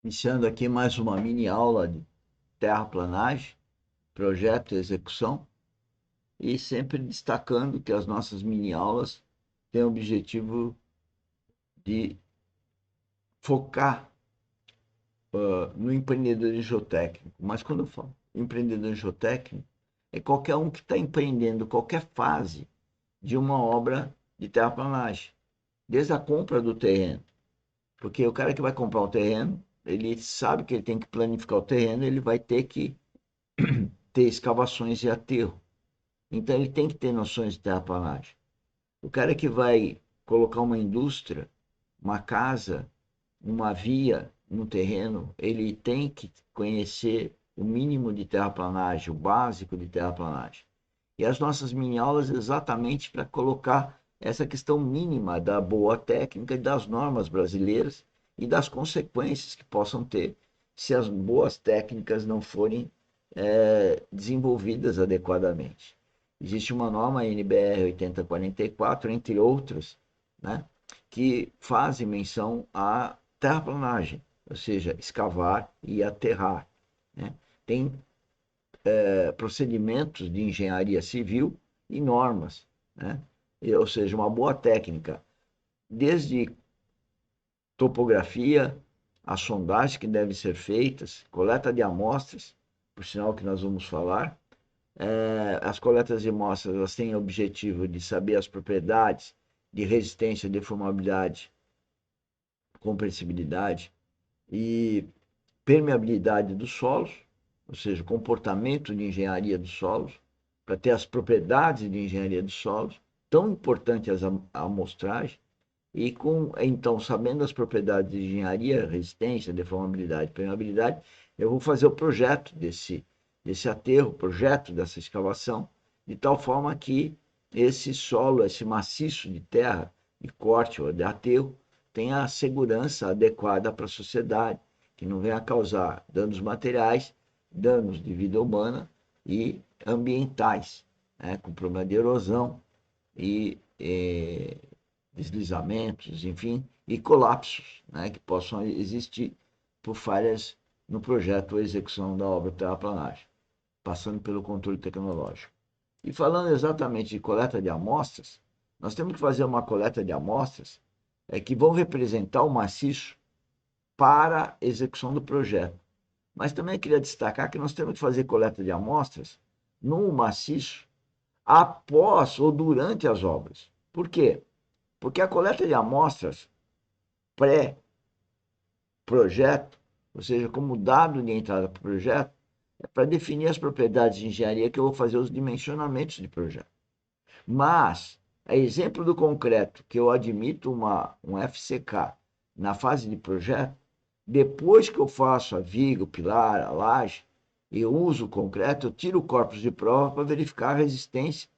Iniciando aqui mais uma mini aula de terraplanagem, projeto e execução, e sempre destacando que as nossas mini aulas têm o objetivo de focar no empreendedorismo geotécnico. Mas quando eu falo empreendedorismo geotécnico, é qualquer um que está empreendendo qualquer fase de uma obra de terraplanagem, desde a compra do terreno. Porque o cara que vai comprar um terreno, ele sabe que ele tem que planificar o terreno, ele vai ter que ter escavações e aterro. Então ele tem que ter noções de terraplanagem. O cara que vai colocar uma indústria, uma casa, uma via no terreno, ele tem que conhecer o mínimo de terraplanagem, o básico de terraplanagem. E as nossas mini aulas exatamente para colocar essa questão mínima da boa técnica e das normas brasileiras e das consequências que possam ter se as boas técnicas não forem desenvolvidas adequadamente. Existe uma norma NBR 8044, entre outras, né, que fazem menção à terraplanagem, ou seja, escavar e aterrar. Né? Tem procedimentos de engenharia civil e normas, né? Ou seja, uma boa técnica, desde topografia, as sondagens que devem ser feitas, coleta de amostras, por sinal que nós vamos falar. As coletas de amostras elas têm o objetivo de saber as propriedades de resistência, deformabilidade, compressibilidade e permeabilidade dos solos, ou seja, comportamento de engenharia dos solos, para ter as propriedades de engenharia dos solos, tão importantes a amostragem, e então, sabendo as propriedades de engenharia, resistência, deformabilidade, permeabilidade, eu vou fazer o projeto desse aterro, projeto dessa escavação, de tal forma que esse solo, esse maciço de terra, de corte ou de aterro, tenha a segurança adequada para a sociedade, que não venha a causar danos materiais, danos de vida humana e ambientais, né, com problema de erosão e deslizamentos, enfim, e colapsos, né, que possam existir por falhas no projeto ou execução da obra terraplanagem, passando pelo controle tecnológico. E falando exatamente de coleta de amostras, nós temos que fazer uma coleta de amostras que vão representar o maciço para a execução do projeto. Mas também queria destacar que nós temos que fazer coleta de amostras no maciço após ou durante as obras. Por quê? Porque a coleta de amostras pré-projeto, ou seja, como dado de entrada para o projeto, é para definir as propriedades de engenharia que eu vou fazer os dimensionamentos de projeto. Mas, a exemplo do concreto, que eu admito um FCK na fase de projeto, depois que eu faço a viga, o pilar, a laje, eu uso o concreto, eu tiro o corpus de prova para verificar a resistência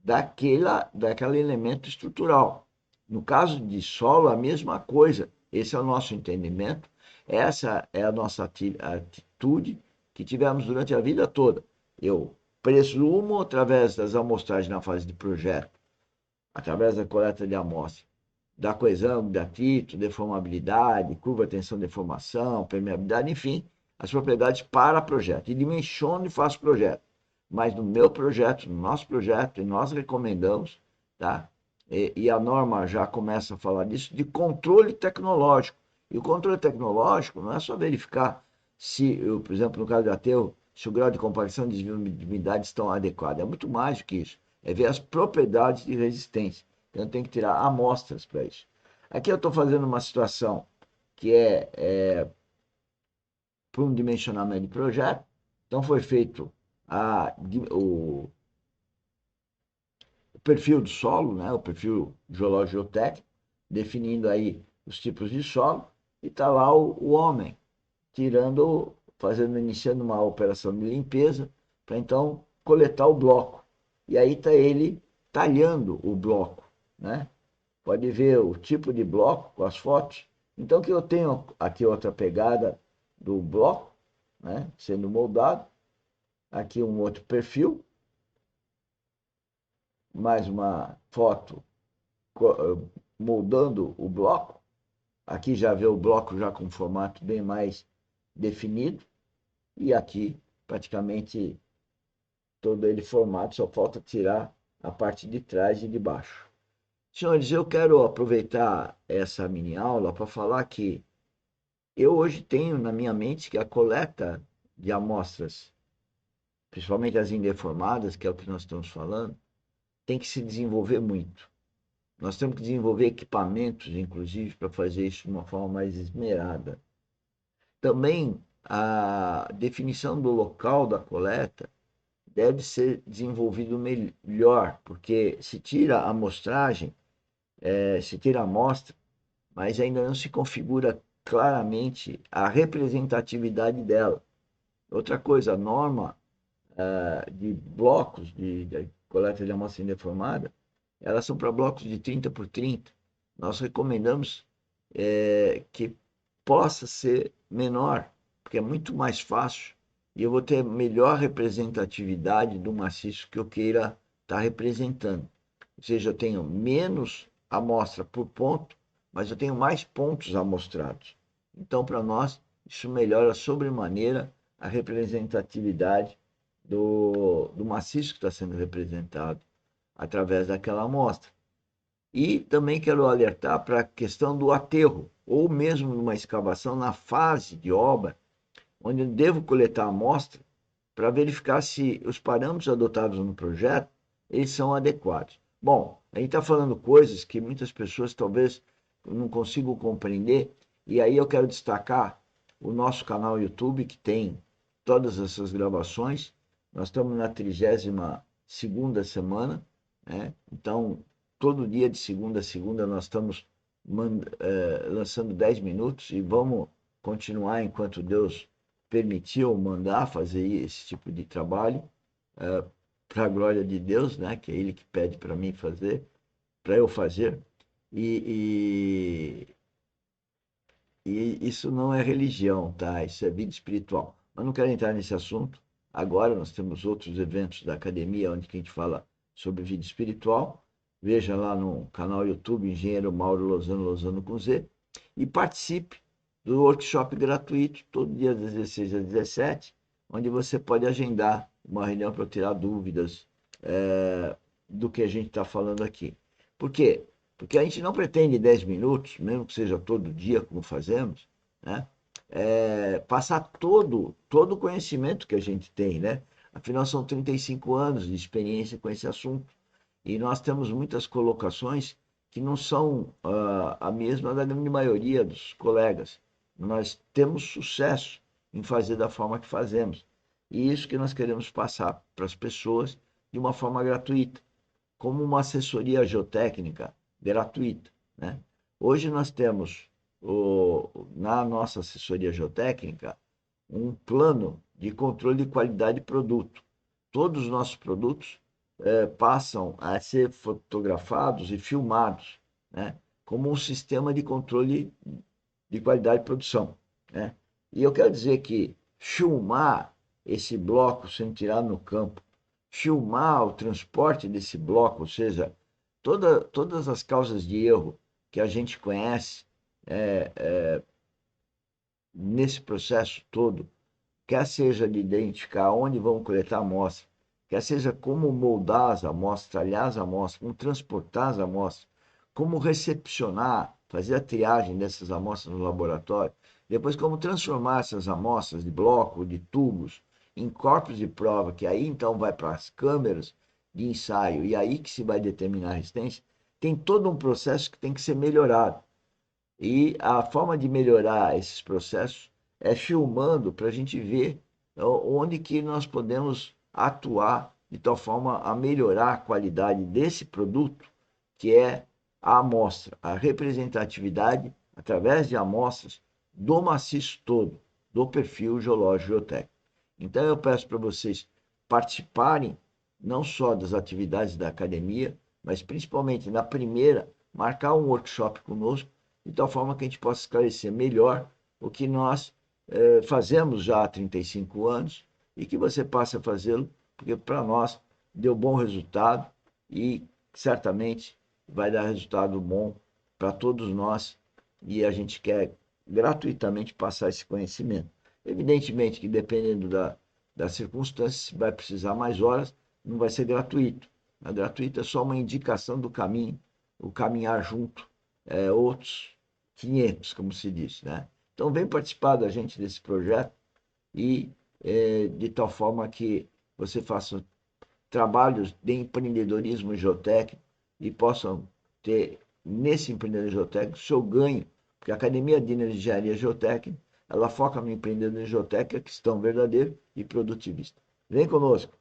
daquele elemento estrutural. No caso de solo, a mesma coisa. Esse é o nosso entendimento, essa é a nossa atitude que tivemos durante a vida toda. Eu presumo, através das amostragens na fase de projeto, através da coleta de amostra, da coesão, de atrito, deformabilidade, curva, tensão, deformação, permeabilidade, enfim, as propriedades para projeto. E dimensiono e faço projeto. Mas no meu projeto, no nosso projeto, e nós recomendamos, tá? E a norma já começa a falar disso, de controle tecnológico. E o controle tecnológico não é só verificar se, por exemplo, no caso do aterro, se o grau de compactação e desvio de umidade estão adequados. É muito mais do que isso. É ver as propriedades de resistência. Então tem que tirar amostras para isso. Aqui eu estou fazendo uma situação que é para um dimensionamento de projeto. Então foi feito o perfil do solo, né, o perfil geológico geotécnico, definindo aí os tipos de solo, e está lá o homem tirando, iniciando uma operação de limpeza para então coletar o bloco. E aí está ele talhando o bloco, né? Pode ver o tipo de bloco com as fotos. Então, que eu tenho aqui outra pegada do bloco, né, sendo moldado. Aqui um outro perfil, mais uma foto moldando o bloco. Aqui já vê o bloco já com formato bem mais definido e aqui praticamente todo ele formado, só falta tirar a parte de trás e de baixo. Senhores, eu quero aproveitar essa mini aula para falar que eu hoje tenho na minha mente que a coleta de amostras, principalmente as indeformadas, que é o que nós estamos falando, tem que se desenvolver muito. Nós temos que desenvolver equipamentos, inclusive, para fazer isso de uma forma mais esmerada. Também a definição do local da coleta deve ser desenvolvido melhor, porque se tira a amostragem, se tira a amostra, mas ainda não se configura claramente a representatividade dela. Outra coisa, a norma de blocos de coleta de amostra indeformada, elas são para blocos de 30 por 30. Nós recomendamos que possa ser menor, porque é muito mais fácil e eu vou ter melhor representatividade do maciço que eu queira estar representando. Ou seja, eu tenho menos amostra por ponto, mas eu tenho mais pontos amostrados. Então, para nós, isso melhora sobremaneira a representatividade do maciço que está sendo representado através daquela amostra. E também quero alertar para a questão do aterro, ou mesmo numa escavação na fase de obra, onde eu devo coletar a amostra para verificar se os parâmetros adotados no projeto eles são adequados. Bom, a gente está falando coisas que muitas pessoas talvez não consigam compreender, e aí eu quero destacar o nosso canal YouTube, que tem todas essas gravações. Nós estamos na 32ª semana, né? Então, todo dia de segunda a segunda nós estamos lançando 10 minutos e vamos continuar enquanto Deus permitiu mandar fazer esse tipo de trabalho, para a glória de Deus, né? Que é Ele que pede para mim fazer, para eu fazer. E, e isso não é religião, tá? Isso é vida espiritual. Mas não quero entrar nesse assunto. Agora nós temos outros eventos da academia onde a gente fala sobre vida espiritual. Veja lá no canal YouTube Engenheiro Mauro Lozano, Lozano com Z. E participe do workshop gratuito, todo dia das 16 às 17, onde você pode agendar uma reunião para tirar dúvidas do que a gente está falando aqui. Por quê? Porque a gente não pretende 10 minutos, mesmo que seja todo dia, como fazemos, né? Passar todo o conhecimento que a gente tem, né? Afinal, são 35 anos de experiência com esse assunto. E nós temos muitas colocações que não são a mesma da grande maioria dos colegas. Nós temos sucesso em fazer da forma que fazemos. E isso que nós queremos passar para as pessoas de uma forma gratuita, como uma assessoria geotécnica gratuita, né? Hoje nós temos na nossa assessoria geotécnica um plano de controle de qualidade de produto. Todos os nossos produtos passam a ser fotografados e filmados, né? Como um sistema de controle de qualidade de produção, né? E eu quero dizer que filmar esse bloco sendo tirado no campo, filmar o transporte desse bloco, ou seja, todas as causas de erro que a gente conhece nesse processo todo, quer seja de identificar onde vão coletar a amostra, quer seja como moldar as amostras, talhar as amostras, como transportar as amostras, como recepcionar, fazer a triagem dessas amostras no laboratório, depois como transformar essas amostras de bloco, de tubos, em corpos de prova, que aí então vai para as câmeras de ensaio e aí que se vai determinar a resistência, tem todo um processo que tem que ser melhorado. E a forma de melhorar esses processos é filmando para a gente ver onde que nós podemos atuar de tal forma a melhorar a qualidade desse produto, que é a amostra, a representatividade através de amostras do maciço todo, do perfil geológico geotécnico. Então eu peço para vocês participarem não só das atividades da academia, mas principalmente na primeira, marcar um workshop conosco de tal forma que a gente possa esclarecer melhor o que nós fazemos já há 35 anos e que você passe a fazê-lo, porque para nós deu bom resultado e certamente vai dar resultado bom para todos nós e a gente quer gratuitamente passar esse conhecimento. Evidentemente que dependendo da circunstância, se vai precisar mais horas, não vai ser gratuito. A gratuito é só uma indicação do caminho, o caminhar junto, outros 500, como se diz, né? Então vem participar da gente desse projeto e de tal forma que você faça trabalhos de empreendedorismo geotécnico e possam ter nesse empreendedorismo geotécnico seu ganho, porque a Academia de Engenharia Geotécnica ela foca no empreendedorismo geotécnico, questão verdadeiro e produtivista. Vem conosco.